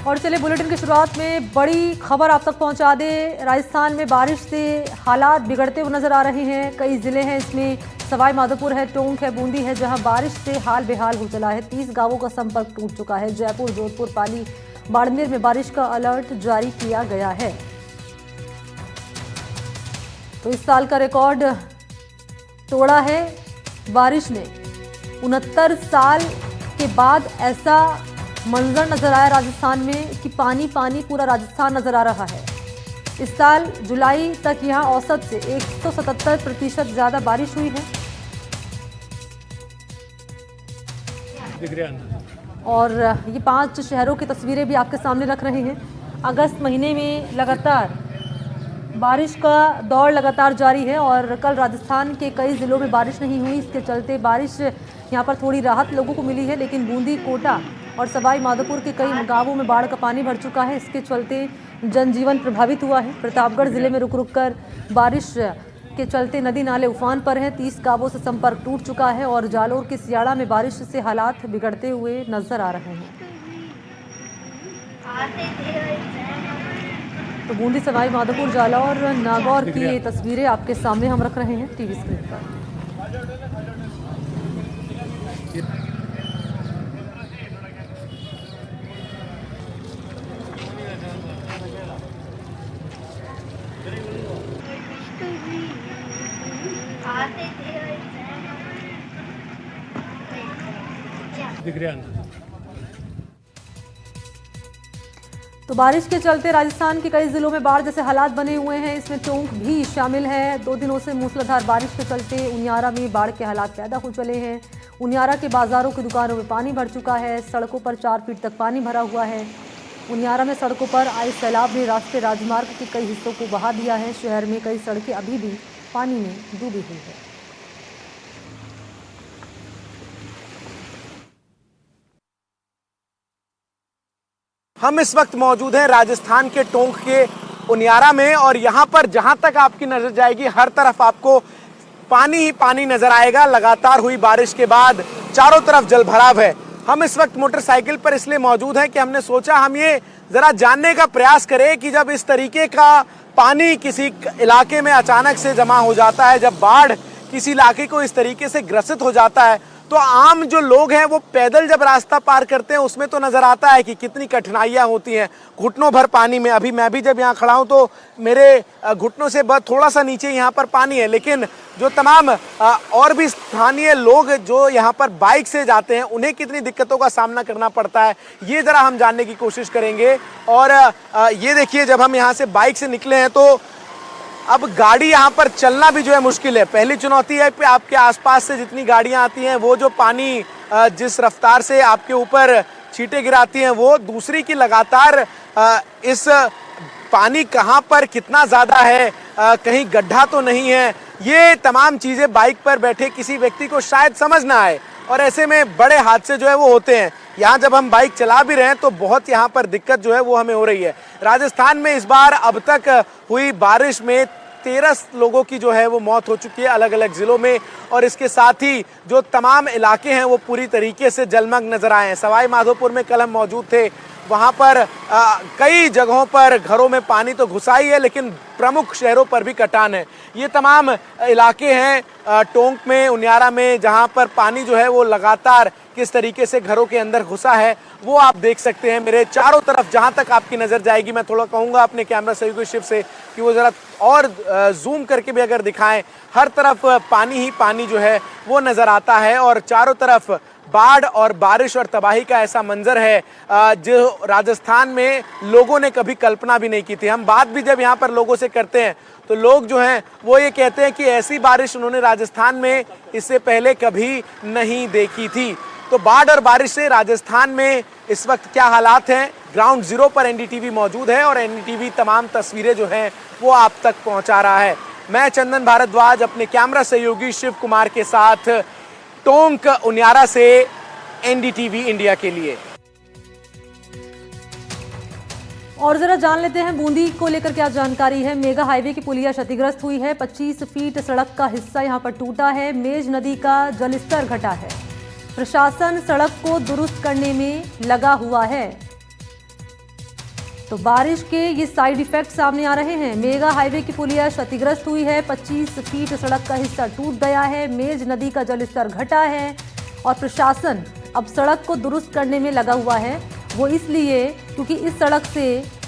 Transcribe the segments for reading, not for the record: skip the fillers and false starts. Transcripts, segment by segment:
और चलिए बुलेटिन की शुरुआत में बड़ी खबर आप तक पहुंचा दे। राजस्थान में बारिश से हालात बिगड़ते हुए नजर आ रहे हैं। कई जिले हैं, इसमें सवाई माधोपुर है, टोंक है, बूंदी है, जहां बारिश से हाल बेहाल हो चला है। 30 गांवों का संपर्क टूट चुका है। जयपुर, जोधपुर, पाली, बाड़मेर में बारिश का अलर्ट जारी किया गया है। तो इस साल का रिकॉर्ड तोड़ा है बारिश ने। 69 साल के बाद ऐसा मंजर नजर आया राजस्थान में कि पानी पानी पूरा राजस्थान नजर आ रहा है। इस साल जुलाई तक यहां औसत से 177% ज्यादा बारिश हुई है। और ये 5 शहरों की तस्वीरें भी आपके सामने रख रहे हैं। अगस्त महीने में लगातार बारिश का दौर लगातार जारी है और कल राजस्थान के कई जिलों में बारिश नहीं हुई। इसके चलते बारिश यहाँ पर थोड़ी राहत लोगों को मिली है, लेकिन बूंदी, कोटा और सवाई माधोपुर के कई गांवों में बाढ़ का पानी भर चुका है। इसके चलते जनजीवन प्रभावित हुआ है। प्रतापगढ़ जिले में रुक रुक कर बारिश के चलते नदी नाले उफान पर हैं। 30 गांवों से संपर्क टूट चुका है और जालोर के सियाड़ा में बारिश से हालात बिगड़ते हुए नजर आ रहे हैं। तो बूंदी, सवाई माधोपुर, जालौर, नागौर की ये तस्वीरें आपके सामने हम रख रहे हैं टीवी स्क्रीन पर। तो बारिश के चलते राजस्थान के कई जिलों में बाढ़ जैसे हालात बने हुए हैं। इसमें टोंक भी शामिल है। 2 दिनों से मूसलाधार बारिश के चलते उनियारा में बाढ़ के हालात पैदा हो चले हैं। उनियारा के बाजारों की दुकानों में पानी भर चुका है। सड़कों पर 4 फीट तक पानी भरा हुआ है। उनियारा में सड़कों पर आए सैलाब ने राष्ट्रीय राजमार्ग के कई हिस्सों को बहा दिया है। शहर में कई सड़कें अभी भी पानी में डूबी हुई है। हम इस वक्त मौजूद हैं राजस्थान के टोंक के उनियारा में और यहाँ पर जहाँ तक आपकी नजर जाएगी हर तरफ आपको पानी ही पानी नजर आएगा। लगातार हुई बारिश के बाद चारों तरफ जलभराव है। हम इस वक्त मोटरसाइकिल पर इसलिए मौजूद हैं कि हमने सोचा हम ये जरा जानने का प्रयास करें कि जब इस तरीके का पानी किसी इलाके में अचानक से जमा हो जाता है, जब बाढ़ किसी इलाके को इस तरीके से ग्रसित हो जाता है, तो आम जो लोग हैं वो पैदल जब रास्ता पार करते हैं उसमें तो नजर आता है कि कितनी कठिनाइयां होती हैं। घुटनों भर पानी में, अभी मैं भी जब यहाँ खड़ा हूँ तो मेरे घुटनों से बस थोड़ा सा नीचे यहाँ पर पानी है। लेकिन जो तमाम और भी स्थानीय लोग जो यहाँ पर बाइक से जाते हैं उन्हें कितनी दिक्कतों का सामना करना पड़ता है, ये जरा हम जानने की कोशिश करेंगे। और ये देखिए, जब हम यहाँ से बाइक से निकले हैं तो अब गाड़ी यहाँ पर चलना भी जो है मुश्किल है। पहली चुनौती है कि आपके आसपास से जितनी गाड़ियाँ आती हैं वो जो पानी जिस रफ्तार से आपके ऊपर छींटे गिराती हैं वो, दूसरी की लगातार इस पानी कहाँ पर कितना ज़्यादा है, कहीं गड्ढा तो नहीं है, ये तमाम चीज़ें बाइक पर बैठे किसी व्यक्ति को शायद समझ ना आए और ऐसे में बड़े हादसे जो है वो होते हैं। यहाँ जब हम बाइक चला भी रहे हैं तो बहुत यहाँ पर दिक्कत जो है वो हमें हो रही है। राजस्थान में इस बार अब तक हुई बारिश में 13 लोगों की जो है वो मौत हो चुकी है अलग अलग जिलों में, और इसके साथ ही जो तमाम इलाके हैं वो पूरी तरीके से जलमग्न नजर आए हैं। सवाई माधोपुर में कल हम मौजूद थे, वहाँ पर कई जगहों पर घरों में पानी तो घुसा ही है, लेकिन प्रमुख शहरों पर भी कटान है। ये तमाम इलाके हैं टोंक में, उनियारा में, जहाँ पर पानी जो है वो लगातार किस तरीके से घरों के अंदर घुसा है वो आप देख सकते हैं। मेरे चारों तरफ जहाँ तक आपकी नज़र जाएगी, मैं थोड़ा कहूँगा अपने कैमरा सहयोगी शिव से कि वो ज़रा और जूम करके भी अगर दिखाएं, हर तरफ पानी ही पानी जो है वो नज़र आता है और चारों तरफ बाढ़ और बारिश और तबाही का ऐसा मंजर है जो राजस्थान में लोगों ने कभी कल्पना भी नहीं की थी। हम बात भी जब यहाँ पर लोगों से करते हैं तो लोग जो हैं वो ये कहते हैं कि ऐसी बारिश उन्होंने राजस्थान में इससे पहले कभी नहीं देखी थी। तो बाढ़ और बारिश से राजस्थान में इस वक्त क्या हालात हैं, ग्राउंड जीरो पर एनडीटीवी मौजूद है और एनडीटीवी तमाम तस्वीरें जो हैं वो आप तक पहुंचा रहा है। मैं चंदन भारद्वाज अपने कैमरा सहयोगी शिव कुमार के साथ टोंक उनियारा से एनडीटीवी इंडिया के लिए। और जरा जान लेते हैं बूंदी को लेकर क्या जानकारी है। मेगा हाईवे की पुलिया क्षतिग्रस्त हुई है। 25 फीट सड़क का हिस्सा यहां पर टूटा है। मेज नदी का जलस्तर घटा है। प्रशासन सड़क को दुरुस्त करने में लगा हुआ है। तो बारिश के ये साइड इफेक्ट सामने आ रहे हैं। मेगा हाईवे की पुलिया क्षतिग्रस्त हुई है, 25 फीट सड़क का हिस्सा टूट गया है, मेज नदी का जलस्तर घटा है और प्रशासन अब सड़क को दुरुस्त करने में लगा हुआ है। वो इसलिए क्योंकि इस सड़क से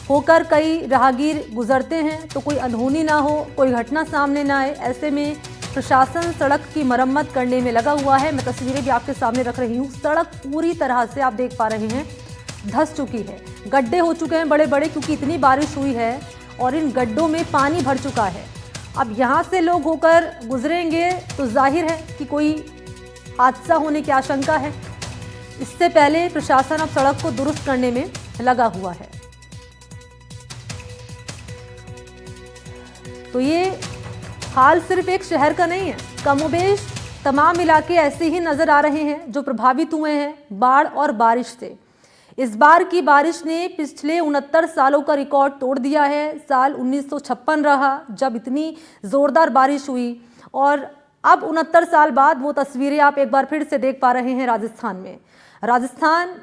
होकर कई राहगीर गुजरते हैं, तो कोई अनहोनी ना हो, कोई घटना सामने ना आए, ऐसे में प्रशासन सड़क की मरम्मत करने में लगा हुआ है। मैं तस्वीरें भी आपके सामने रख रही हूँ। सड़क पूरी तरह से आप देख पा रहे हैं धंस चुकी है, गड्ढे हो चुके हैं बड़े बड़े, क्योंकि इतनी बारिश हुई है और इन गड्ढों में पानी भर चुका है। अब यहाँ से लोग होकर गुजरेंगे तो जाहिर है कि कोई हादसा होने की आशंका है। इससे पहले प्रशासन अब सड़क को दुरुस्त करने में लगा हुआ है। तो ये हाल सिर्फ एक शहर का नहीं है, कमोबेश तमाम इलाके ऐसे ही नजर आ रहे हैं जो प्रभावित हुए हैं बाढ़ और बारिश से। इस बार की बारिश ने पिछले 69 सालों का रिकॉर्ड तोड़ दिया है। साल 1956 रहा जब इतनी जोरदार बारिश हुई और अब 69 साल बाद वो तस्वीरें आप एक बार फिर से देख पा रहे हैं राजस्थान में। राजस्थान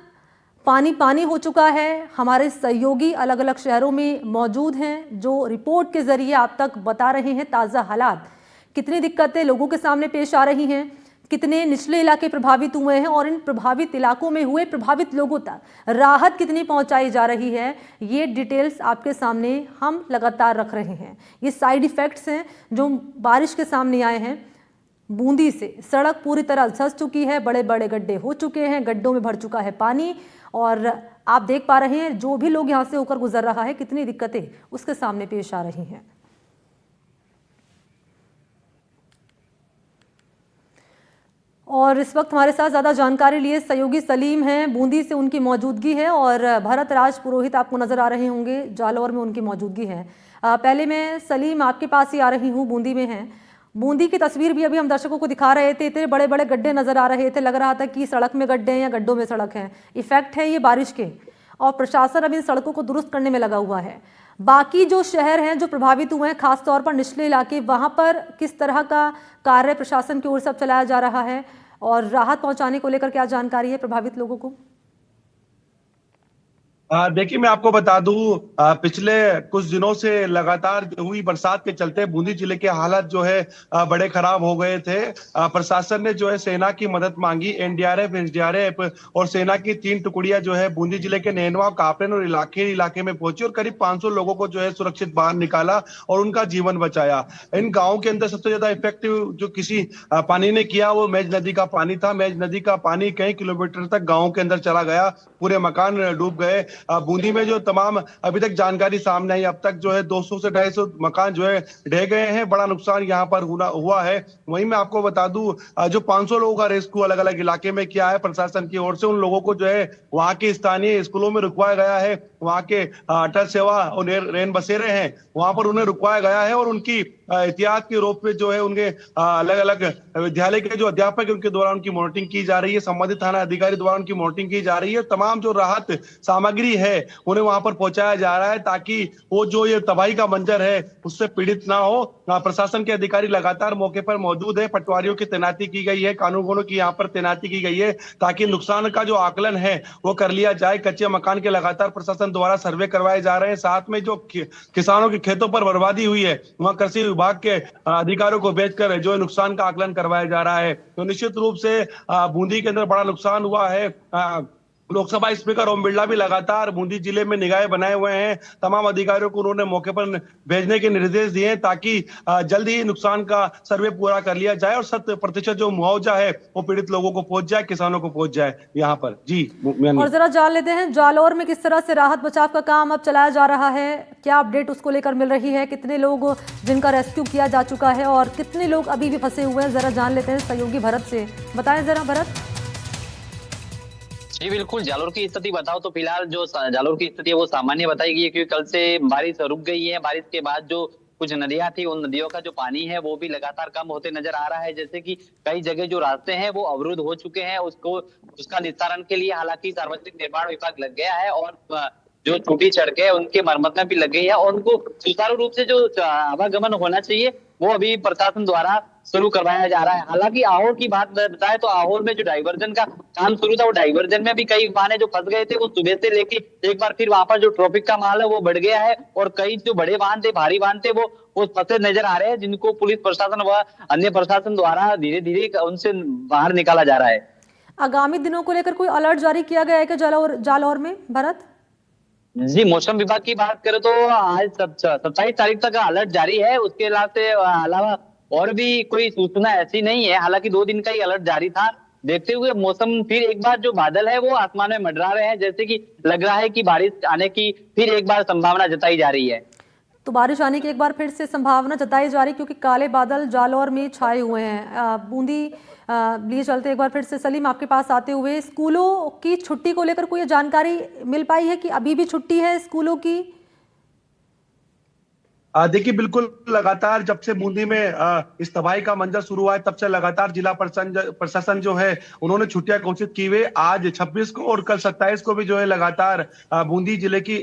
पानी पानी हो चुका है। हमारे सहयोगी अलग अलग शहरों में मौजूद हैं जो रिपोर्ट के जरिए आप तक बता रहे हैं ताज़ा हालात, कितनी दिक्कतें लोगों के सामने पेश आ रही हैं, कितने निचले इलाके प्रभावित हुए हैं और इन प्रभावित इलाकों में हुए प्रभावित लोगों तक राहत कितनी पहुंचाई जा रही है, ये डिटेल्स आपके सामने हम लगातार रख रहे हैं। ये साइड इफ़ेक्ट्स हैं जो बारिश के सामने आए हैं। बूंदी से सड़क पूरी तरह धंस चुकी है, बड़े बड़े गड्ढे हो चुके हैं, गड्ढों में भर चुका है पानी और आप देख पा रहे हैं जो भी लोग यहाँ से होकर गुजर रहा है कितनी दिक्कतें उसके सामने पेश आ रही हैं। और इस वक्त हमारे साथ ज़्यादा जानकारी लिए सहयोगी सलीम हैं, बूंदी से उनकी मौजूदगी है और भरत राज पुरोहित आपको नज़र आ रहे होंगे, जालौर में उनकी मौजूदगी है। पहले मैं सलीम आपके पास ही आ रही हूँ, बूंदी में हैं। बूंदी की तस्वीर भी अभी हम दर्शकों को दिखा रहे थे, इतने बड़े बड़े गड्ढे नज़र आ रहे थे, लग रहा था कि सड़क में गड्ढे हैं या गड्ढों में सड़क है। इफेक्ट है ये बारिश के और प्रशासन अब इन सड़कों को दुरुस्त करने में लगा हुआ है। बाकी जो शहर हैं जो प्रभावित हुए हैं, खासतौर पर निचले इलाके, वहाँ पर किस तरह का कार्य प्रशासन की ओर से अब चलाया जा रहा है और राहत पहुंचाने को लेकर क्या जानकारी है प्रभावित लोगों को? देखिए, मैं आपको बता दूं, पिछले कुछ दिनों से लगातार हुई बरसात के चलते बूंदी जिले के हालात जो है बड़े खराब हो गए थे। प्रशासन ने जो है सेना की मदद मांगी। एनडीआरएफ, एसडीआरएफ और सेना की 3 टुकड़ियां जो है बूंदी जिले के नैनवा, कापरेन और इलाके में पहुंची और करीब 500 लोगों को जो है सुरक्षित बाहर निकाला और उनका जीवन बचाया। इन गाँव के अंदर सबसे ज्यादा इफेक्टिव जो किसी पानी ने किया वो मेज नदी का पानी था। मेज नदी का पानी कई किलोमीटर तक गाँव के अंदर चला गया, पूरे मकान डूब गए। बूंदी में जो तमाम अभी तक जानकारी सामने आई, अब तक जो है 200 से 250 मकान जो है ढह गए हैं। बड़ा नुकसान यहाँ पर हुआ है। वहीं मैं आपको बता दूं, जो 500 लोगों का रेस्क्यू अलग अलग इलाके में किया है प्रशासन की ओर से, उन लोगों को जो है वहां के स्थानीय स्कूलों में रुकवाया गया है। वहां के अटल सेवा और रेन बसेरे हैं, वहां पर उन्हें रुकवाया गया है और उनकी एहतियात के रूप में जो है उनके अलग अलग विद्यालय के जो अध्यापक है उनके द्वारा उनकी मॉनिटरिंग की जा रही है। संबंधित थाना अधिकारी द्वारा उनकी मॉनिटरिंग की जा रही है। तमाम जो राहत सामग्री है उन्हें वहां पर पहुंचाया जा रहा है ताकि वो जो ये तबाही का मंजर है उससे पीड़ित ना हो। प्रशासन के अधिकारी लगातार मौके पर मौजूद है। पटवारियों की तैनाती की गई है, कानूनगों की यहाँ पर तैनाती की गई है ताकि नुकसान का जो आकलन है वो कर लिया जाए। कच्चे मकान के लगातार प्रशासन द्वारा सर्वे करवाए जा रहे हैं। साथ में जो किसानों के खेतों पर बर्बादी हुई है वहां कृषि विभाग के अधिकारियों को भेजकर जो नुकसान का आकलन करवाया जा रहा है। तो निश्चित रूप से बूंदी के अंदर बड़ा नुकसान हुआ है। लोकसभा स्पीकर ओम बिरला भी लगातार बूंदी जिले में निगाहें बनाए हुए हैं। तमाम अधिकारियों को उन्होंने मौके पर भेजने के निर्देश दिए हैं ताकि जल्द ही नुकसान का सर्वे पूरा कर लिया जाए और 100% जो मुआवजा है वो पीड़ित लोगों को पहुंच जाए, किसानों को पहुंच जाए यहाँ पर। जी, और जरा जान लेते हैं जालौर में किस तरह से राहत बचाव का काम अब चलाया जा रहा है, क्या अपडेट उसको लेकर मिल रही है, कितने लोग जिनका रेस्क्यू किया जा चुका है और कितने लोग अभी भी फंसे हुए हैं, जरा जान लेते हैं सहयोगी भरत से। बताएं जरा भरत। जी बिल्कुल, जालौर की स्थिति बताओ तो फिलहाल जो जालौर की स्थिति है वो सामान्य बताई गई है क्योंकि कल से बारिश रुक गई है। बारिश के बाद जो कुछ नदियां थी उन नदियों का जो पानी है वो भी लगातार कम होते नजर आ रहा है। जैसे कि कई जगह जो रास्ते हैं वो अवरुद्ध हो चुके हैं, उसका निस्तारण के लिए हालांकि सार्वजनिक निर्माण विभाग लग गया है और जो टूटी सड़कें उनके मरम्मत में भी लग गई है और उनको सुचारू रूप से जो आवागमन होना चाहिए वो अभी प्रशासन द्वारा शुरू करवाया जा रहा है। हालांकि आहोर की बात बताए तो आहोर में जो डाइवर्जन का काम शुरू था, वो डाइवर्जन में भी कई वाहन जो फंस गए थे, वो सुबह से लेके एक बार फिर वहां पर जो ट्रैफिक का माहौल है वो बढ़ गया है, और कई जो बड़े वाहन थे, भारी वाहन थे, वो फंसे नजर आ रहे हैं, जिनको पुलिस प्रशासन व अन्य प्रशासन द्वारा धीरे धीरे उनसे बाहर निकाला जा रहा है। आगामी दिनों को लेकर कोई अलर्ट जारी किया गया है क्या जालौर में, भरत? जी, मौसम विभाग की बात करें तो आज 27 तारीख तक अलर्ट जारी है। उसके अलावा और भी कोई सूचना ऐसी नहीं है। हालांकि 2 दिन का ही अलर्ट जारी था। देखते हुए मौसम फिर एक बार जो बादल है वो आसमान में मंडरा रहे हैं, जैसे कि लग रहा है कि बारिश आने की फिर एक बार संभावना जताई जा रही है। तो बारिश आने की एक बार फिर से संभावना जताई जा रही, क्योंकि काले बादल जालौर में छाए हुए हैं। बूंदी लिए चलते एक बार फिर से सलीम आपके पास आते हुए, स्कूलों की छुट्टी को लेकर कोई जानकारी मिल पाई है कि अभी भी छुट्टी है स्कूलों की? देखिए, बिल्कुल लगातार जब से बूंदी में इस तबाही का मंजर शुरू हुआ है, तब से लगातार जिला प्रशासन जो है उन्होंने छुट्टियां घोषित की हुई। आज 26 को और कल 27 को भी जो है लगातार बूंदी जिले की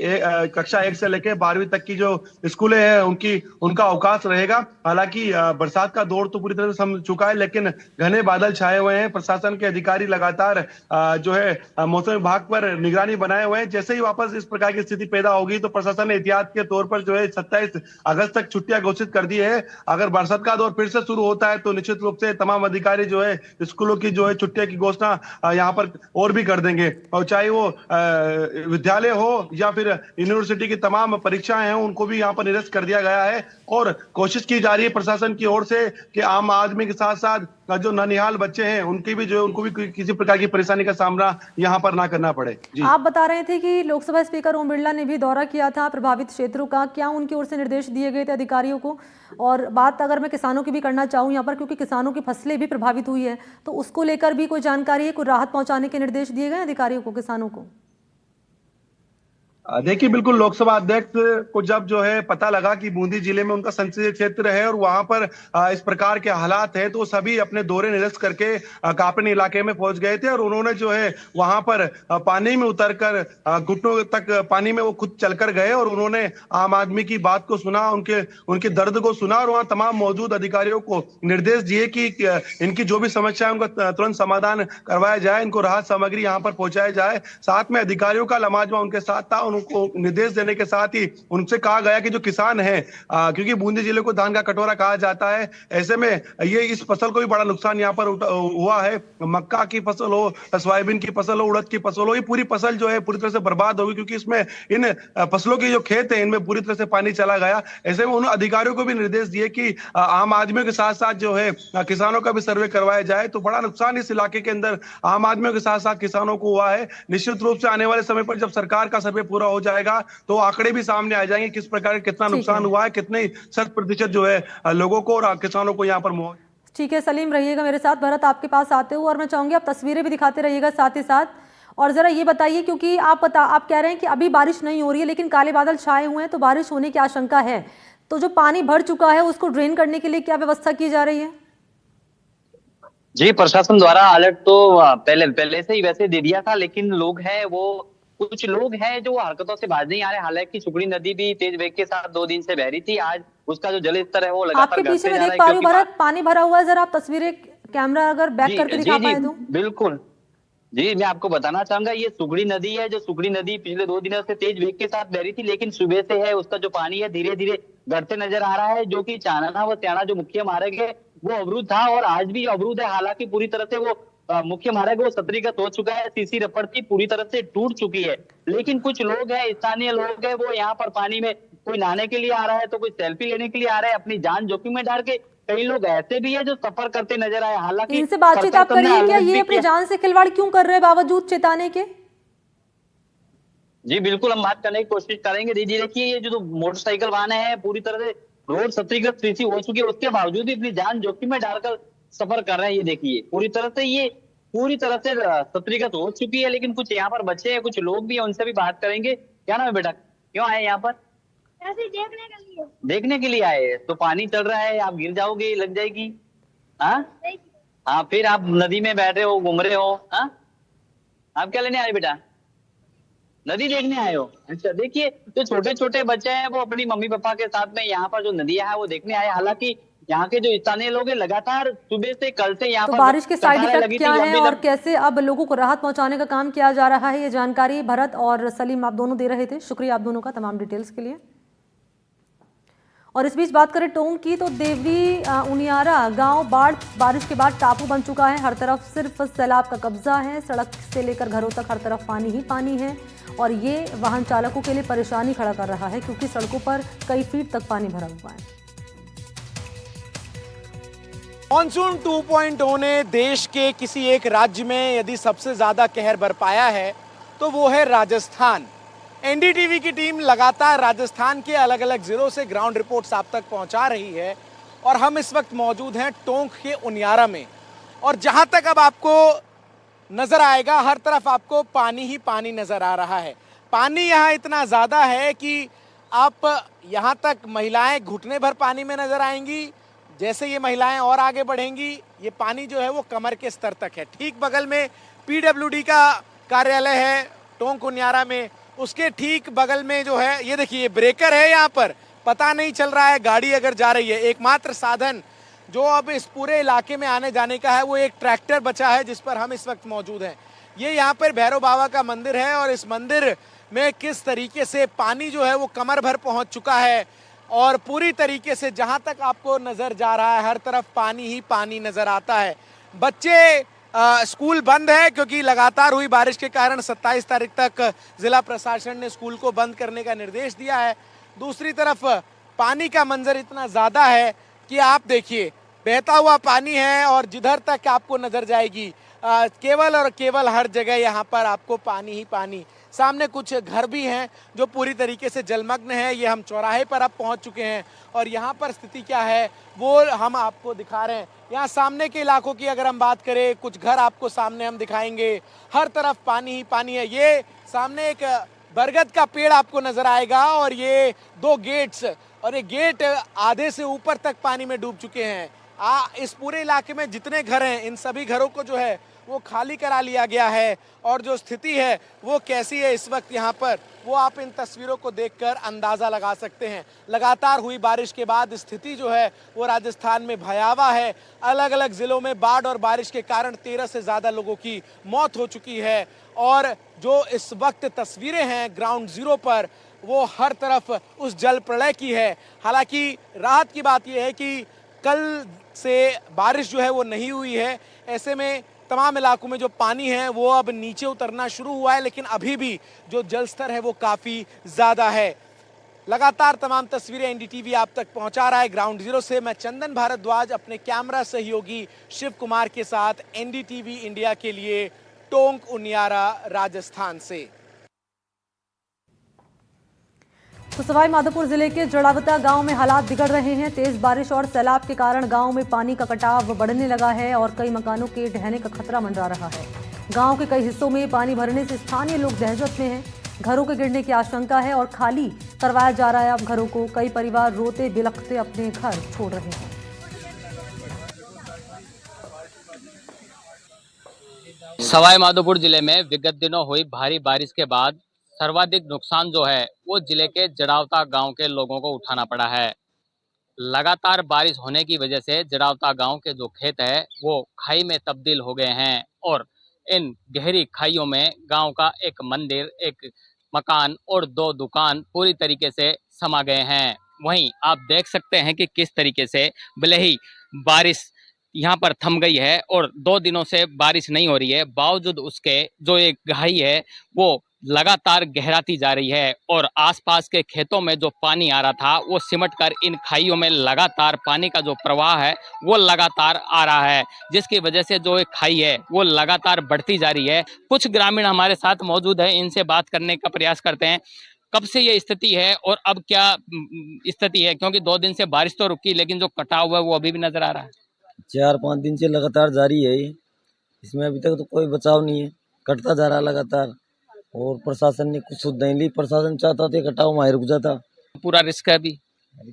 कक्षा 1 से लेकर 12वीं तक की जो स्कूलें हैं उनका अवकाश रहेगा। हालांकि बरसात का दौर तो पूरी तरह से थम चुका है, लेकिन घने बादल छाए हुए हैं। प्रशासन के अधिकारी लगातार जो है मौसम विभाग पर निगरानी बनाए हुए हैं। जैसे ही वापस इस प्रकार की स्थिति पैदा होगी तो प्रशासन ने एहतियात के तौर पर जो है 27 अगस्त तक छुट्टियां घोषित कर दी है। अगर बरसात का दौर फिर से शुरू होता है तो निश्चित रूप से तमाम अधिकारी जो है स्कूलों की जो है छुट्टियां की घोषणा यहाँ पर और भी कर देंगे, और चाहे वो विद्यालय हो या फिर यूनिवर्सिटी की तमाम परीक्षाएं हैं उनको भी यहाँ पर निरस्त कर दिया गया है। और कोशिश की जा रही है प्रशासन की ओर से कि आम आदमी के साथ साथ जो ननिहाल बच्चे हैं उनकी भी जो है उनको भी किसी प्रकार की परेशानी का सामना यहाँ पर ना करना पड़े। जी, आप बता रहे थे कि लोकसभा स्पीकर ओम बिरला ने भी दौरा किया था प्रभावित क्षेत्रों का, क्या उनकी ओर से निर्देश दिए गए थे अधिकारियों को? और बात अगर मैं किसानों की भी करना चाहूँ यहाँ पर, क्योंकि किसानों की फसलें भी प्रभावित हुई है, तो उसको लेकर भी कोई जानकारी है, कोई राहत पहुंचाने के निर्देश दिए गए अधिकारियों को किसानों को? देखिए, बिल्कुल लोकसभा अध्यक्ष को जब जो है पता लगा कि बूंदी जिले में उनका संसदीय क्षेत्र है और वहां पर इस प्रकार के हालात हैं, तो सभी अपने दौरे निरस्त करके कापनी इलाके में पहुंच गए थे। और उन्होंने जो है वहां पर पानी में उतरकर घुटनों तक पानी में वो खुद चलकर गए और उन्होंने आम आदमी की बात को सुना, उनके दर्द को सुना, और वहां तमाम मौजूद अधिकारियों को निर्देश दिए कि इनकी जो भी समस्या है उनका तुरंत समाधान करवाया जाए, इनको राहत सामग्री यहाँ पर पहुंचाया जाए। साथ में अधिकारियों का लमाजमा उनके साथ था। उनको निर्देश देने के साथ ही उनसे कहा गया कि जो किसान हैं, क्योंकि बूंदी जिले को धान का कटोरा कहा जाता है, ऐसे में ये इस फसल को भी बड़ा नुकसान यहाँ पर हुआ है। मक्का की फसल हो, सोयाबीन की फसल हो, उड़द की फसल हो, ये पूरी फसल जो है पूरी तरह से बर्बाद होगी, क्योंकि इसमें इन फसलों के जो खेत है इनमें पूरी तरह से पानी चला गया। ऐसे में उन अधिकारियों को भी निर्देश दिए कि आम आदमियों के साथ साथ जो है किसानों का भी सर्वे करवाया जाए। तो बड़ा नुकसान इस इलाके के अंदर आम आदमियों के साथ साथ किसानों को हुआ है। निश्चित रूप से आने वाले समय पर जब सरकार का सर्वे पूरा हो जाएगा तो आंकड़े भी सामने आ जाएंगे, किस प्रकार कितना नुकसान हुआ है, कितने 100% जो है लोगों को और किसानों को यहाँ पर ठीक है सलीम, रहिएगा मेरे साथ। भरत आपके पास आते हो और मैं चाहूंगी आप तस्वीरें भी दिखाते रहिएगा साथ ही साथ। और जरा ये बताइए, क्योंकि आप कह रहे हैं कि अभी बारिश नहीं हो रही है लेकिन काले बादल छाए हुए हैं, तो बारिश होने की आशंका है, तो जो पानी भर चुका है उसको ड्रेन करने के लिए क्या व्यवस्था की जा रही है? जी, प्रशासन द्वारा अलर्ट तो पहले से ही वैसे दे दिया था, लेकिन कुछ लोग हैं जो हरकतों से बाज नहीं आ रहे। हालांकि सुगड़ी नदी भी तेज वेग के साथ 2 दिन से बह रही थी। आज उसका जो जल स्तर है वो लगातार आपके पीछे में देख पा रही हूँ भरत, पानी भरा हुआ है। जरा आप तस्वीरें कैमरा अगर बैक करके दिखा पाए तो। बिल्कुल जी, मैं आपको बताना चाहूंगा, ये सुगड़ी नदी है। जो सुगड़ी नदी पिछले 2 दिनों से तेज वेग के साथ बह रही थी, लेकिन सुबह से है उसका जो पानी है धीरे धीरे घटते नजर आ रहा है, जो कि चानना व त्याना जो मुख्य मार्ग है वो अवरुद्ध था और आज भी अवरुद्ध है। हालांकि पूरी तरह से वो मुख्य मार्ग वो सतरीगत हो चुका है, सीसी रपटती पूरी तरह से टूट चुकी है। लेकिन कुछ लोग हैं, स्थानीय लोग हैं, वो यहाँ पर पानी में कोई नहाने के लिए आ रहा है तो कोई सेल्फी लेने के लिए आ रहा है, अपनी जान जोखिम में डाल के। कई लोग ऐसे भी है जो सफर करते नजर आए। हालांकि इनसे बातचीत आप करिए, क्या ये अपनी जान से खिलवाड़ क्यों कर रहे हैं बावजूद चेताने के? जी बिल्कुल, हम बात करने की कोशिश करेंगे। दीदी देखिए, ये जो मोटरसाइकिल वाहन है पूरी तरह से रोड सतरीगत स्थिति हो चुकी है, उसके बावजूद भी अपनी जान जोखिम में डालकर सफर कर रहे हैं। ये देखिए पूरी तरह से सतरीगत हो चुकी है, लेकिन कुछ यहाँ पर बच्चे हैं, कुछ लोग भी हैं, उनसे भी बात करेंगे। क्या नाम है बेटा, क्यों आए यहाँ पर? ऐसे देखने के लिए। देखने के लिए आए? तो पानी चल रहा है, आप गिर जाओगे, लग जाएगी। हाँ, फिर आप नदी में बैठे हो, घूम रहे हो। हाँ, आप क्या लेने आए बेटा? नदी देखने आए हो? अच्छा, देखिए जो छोटे छोटे बच्चे हैं वो अपनी मम्मी पापा के साथ में यहाँ पर जो नदियां है वो देखने आए। हालांकि यहाँ के जो स्थानीय लोग हैं लगातार सुबह से कल से यहाँ तो पर बारिश के साइड कतारें इफेक्ट लगी क्या थी, हैं और कैसे अब लोगों को राहत पहुंचाने का काम किया जा रहा है, ये जानकारी भरत और सलीम आप दोनों दे रहे थे। शुक्रिया आप दोनों का तमाम डिटेल्स के लिए। और इस बीच बात करें टोंक की, तो देवरी उनियारा गांव बारिश के बाद टापू बन चुका है। हर तरफ सिर्फ सैलाब का कब्जा है। सड़क से लेकर घरों तक हर तरफ पानी ही पानी है और ये वाहन चालकों के लिए परेशानी खड़ा कर रहा है क्योंकि सड़कों पर कई फीट तक पानी भरा हुआ है। मॉनसून 2.0 ने देश के किसी एक राज्य में यदि सबसे ज्यादा कहर बरपाया है तो वो है राजस्थान। एनडीटीवी की टीम लगातार राजस्थान के अलग अलग जिलों से ग्राउंड रिपोर्ट्स आप तक पहुंचा रही है और हम इस वक्त मौजूद हैं टोंक के उनियारा में। और जहां तक अब आपको नजर आएगा हर तरफ आपको पानी ही पानी नजर आ रहा है। पानी यहाँ इतना ज्यादा है कि आप यहाँ तक महिलाएं घुटने भर पानी में नजर आएंगी। जैसे ये महिलाएं और आगे बढ़ेंगी ये पानी जो है वो कमर के स्तर तक है। ठीक बगल में पीडब्ल्यूडी का कार्यालय है टोंक उनियारा में, उसके ठीक बगल में जो है ये देखिए ब्रेकर है। यहाँ पर पता नहीं चल रहा है गाड़ी अगर जा रही है। एकमात्र साधन जो अब इस पूरे इलाके में आने जाने का है वो एक ट्रैक्टर बचा है जिस पर हम इस वक्त मौजूद हैं। ये यहाँ पर भैरव बाबा का मंदिर है और इस मंदिर में किस तरीके से पानी जो है वो कमर भर पहुंच चुका है और पूरी तरीके से जहां तक आपको नजर जा रहा है हर तरफ पानी ही पानी नजर आता है। बच्चे स्कूल बंद है क्योंकि लगातार हुई बारिश के कारण 27 तारीख तक जिला प्रशासन ने स्कूल को बंद करने का निर्देश दिया है। दूसरी तरफ पानी का मंजर इतना ज्यादा है कि आप देखिए बहता हुआ पानी है और जिधर तक आपको नजर जाएगी केवल और केवल हर जगह यहाँ पर आपको पानी ही पानी। सामने कुछ घर भी हैं जो पूरी तरीके से जलमग्न है। ये हम चौराहे पर अब पहुंच चुके हैं और यहाँ पर स्थिति क्या है वो हम आपको दिखा रहे हैं। यहाँ सामने के इलाकों की अगर हम बात करें कुछ घर आपको सामने हम दिखाएंगे, हर तरफ पानी ही पानी है। ये सामने एक बरगद का पेड़ आपको नजर आएगा और ये 2 गेट्स और ये गेट आधे से ऊपर तक पानी में डूब चुके हैं। इस पूरे इलाके में जितने घर हैं इन सभी घरों को जो है वो खाली करा लिया गया है और जो स्थिति है वो कैसी है इस वक्त यहाँ पर वो आप इन तस्वीरों को देखकर अंदाजा लगा सकते हैं। लगातार हुई बारिश के बाद स्थिति जो है वो राजस्थान में भयावह है। अलग अलग जिलों में बाढ़ और बारिश के कारण 13 से ज्यादा लोगों की मौत हो चुकी है और जो इस वक्त तस्वीरें हैं ग्राउंड जीरो पर वो हर तरफ उस जल प्रलय की है। हालांकि राहत की बात यह है कि कल से बारिश जो है वो नहीं हुई है। ऐसे में तमाम इलाकों में जो पानी है वो अब नीचे उतरना शुरू हुआ है लेकिन अभी भी जो जल स्तर है वो काफी ज्यादा है। लगातार तमाम तस्वीरें एनडीटीवी आप तक पहुंचा रहा है ग्राउंड जीरो से। मैं चंदन भारद्वाज अपने कैमरा सहयोगी शिव कुमार के साथ एनडीटीवी इंडिया के लिए टोंक उनियारा राजस्थान से। तो सवाई माधोपुर जिले के जड़ावता गांव में हालात बिगड़ रहे हैं। तेज बारिश और सैलाब के कारण गांव में पानी का कटाव बढ़ने लगा है और कई मकानों के ढहने का खतरा मंडरा रहा है। गांव के कई हिस्सों में पानी भरने से स्थानीय लोग दहशत में हैं। घरों के गिरने की आशंका है और खाली करवाया जा रहा है अब घरों को। कई परिवार रोते बिलखते अपने घर छोड़ रहे हैं। सवाई माधोपुर जिले में विगत दिनों हुई भारी बारिश के बाद सर्वाधिक नुकसान जो है वो जिले के जड़ावता गांव के लोगों को उठाना पड़ा है। लगातार बारिश होने की वजह से जड़ावता गांव के जो खेत है वो खाई में तब्दील हो गए हैं और इन गहरी खाइयों में गांव का एक मंदिर, एक मकान और 2 दुकान पूरी तरीके से समा गए हैं। वहीं आप देख सकते हैं कि किस तरीके से भले ही बारिश यहाँ पर थम गई है और 2 दिनों से बारिश नहीं हो रही है, बावजूद उसके जो एक गहराई है वो लगातार गहराती जा रही है और आसपास के खेतों में जो पानी आ रहा था वो सिमट कर इन खाइयों में लगातार पानी का जो प्रवाह है वो लगातार आ रहा है, जिसकी वजह से जो एक खाई है वो लगातार बढ़ती जा रही है। कुछ ग्रामीण हमारे साथ मौजूद है, इनसे बात करने का प्रयास करते हैं। कब से ये स्थिति है और अब क्या स्थिति है, क्योंकि 2 दिन से बारिश तो रुकी लेकिन जो कटाव हुआ है वो अभी भी नजर आ रहा है। 4-5 दिन से लगातार जारी है ये। इसमें अभी तक तो कोई बचाव नहीं है, कटता जा रहा लगातार और प्रशासन ने कुछ सुविधा नहीं ली। प्रशासन चाहता था कटाव वहीं रुक जाता। पूरा रिस्क है अभी,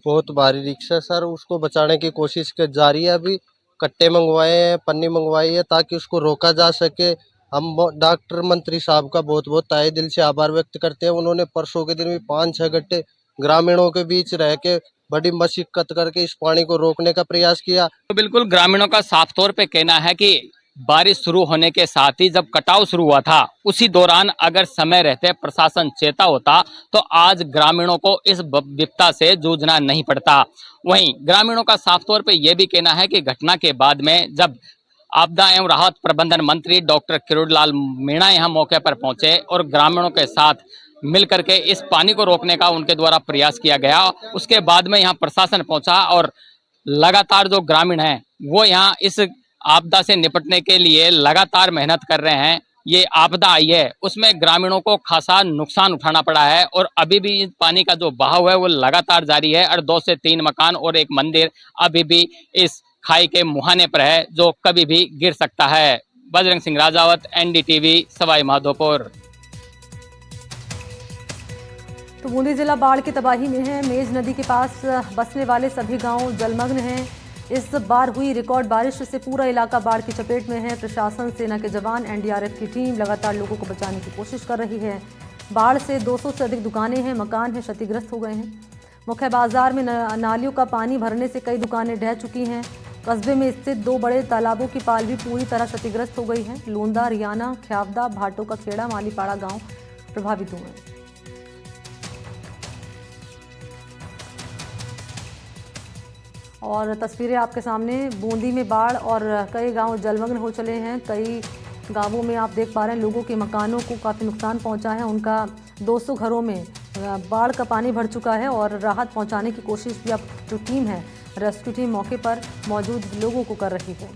बहुत भारी रिक्शा है सर, उसको बचाने की कोशिश जारी है। अभी कट्टे मंगवाए हैं, पन्नी मंगवाई है ताकि उसको रोका जा सके। हम डॉक्टर मंत्री साहब का बहुत बहुत तहे दिल से आभार व्यक्त करते हैं। उन्होंने परसों के दिन भी 5-6 गट्टे ग्रामीणों के बीच रह के बड़ी मशक्कत करके इस पानी को रोकने का प्रयास किया। तो बिल्कुल ग्रामीणों का साफ तौर पे कहना है कि बारिश शुरू होने के साथ ही जब कटाव शुरू हुआ था उसी दौरान अगर समय रहते प्रशासन चेता होता तो आज ग्रामीणों को इस विपदा से जूझना नहीं पड़ता। वहीं ग्रामीणों का साफ तौर पे यह भी कहना है कि घटना के बाद में जब आपदा एवं राहत प्रबंधन मंत्री डॉक्टर किरोड़ीलाल मीणा यहाँ मौके पर पहुंचे और ग्रामीणों के साथ मिलकर के इस पानी को रोकने का उनके द्वारा प्रयास किया गया, उसके बाद में यहाँ प्रशासन पहुंचा और लगातार जो ग्रामीण हैं वो यहाँ इस आपदा से निपटने के लिए लगातार मेहनत कर रहे हैं। ये आपदा आई है उसमें ग्रामीणों को खासा नुकसान उठाना पड़ा है और अभी भी पानी का जो बहाव है वो लगातार जारी है और 2 से 3 मकान और एक मंदिर अभी भी इस खाई के मुहाने पर है जो कभी भी गिर सकता है। बजरंग सिंह राजावत, NDTV, सवाई माधोपुर। तो बूंदी जिला बाढ़ की तबाही में है। मेज नदी के पास बसने वाले सभी गांव जलमग्न हैं। इस बार हुई रिकॉर्ड बारिश से पूरा इलाका बाढ़ की चपेट में है। प्रशासन, सेना के जवान, NDRF की टीम लगातार लोगों को बचाने की कोशिश कर रही है। बाढ़ से 200 से अधिक दुकानें हैं, मकान हैं, क्षतिग्रस्त हो गए हैं। मुख्य बाजार में नालियों का पानी भरने से कई दुकानें ढह चुकी हैं। कस्बे में स्थित 2 बड़े तालाबों की पाल भी पूरी तरह क्षतिग्रस्त हो गई है। लोंदा, रियाना, ख्यावदा, भाटों का खेड़ा, मालीपाड़ा गाँव प्रभावित हुए हैं। और तस्वीरें आपके सामने, बूंदी में बाढ़ और कई गांव जलमग्न हो चले हैं। कई गांवों में आप देख पा रहे हैं लोगों के मकानों को काफ़ी नुकसान पहुंचा है। उनका 200 घरों में बाढ़ का पानी भर चुका है और राहत पहुंचाने की कोशिश भी अब जो टीम है, रेस्क्यू टीम मौके पर मौजूद लोगों को कर रही है।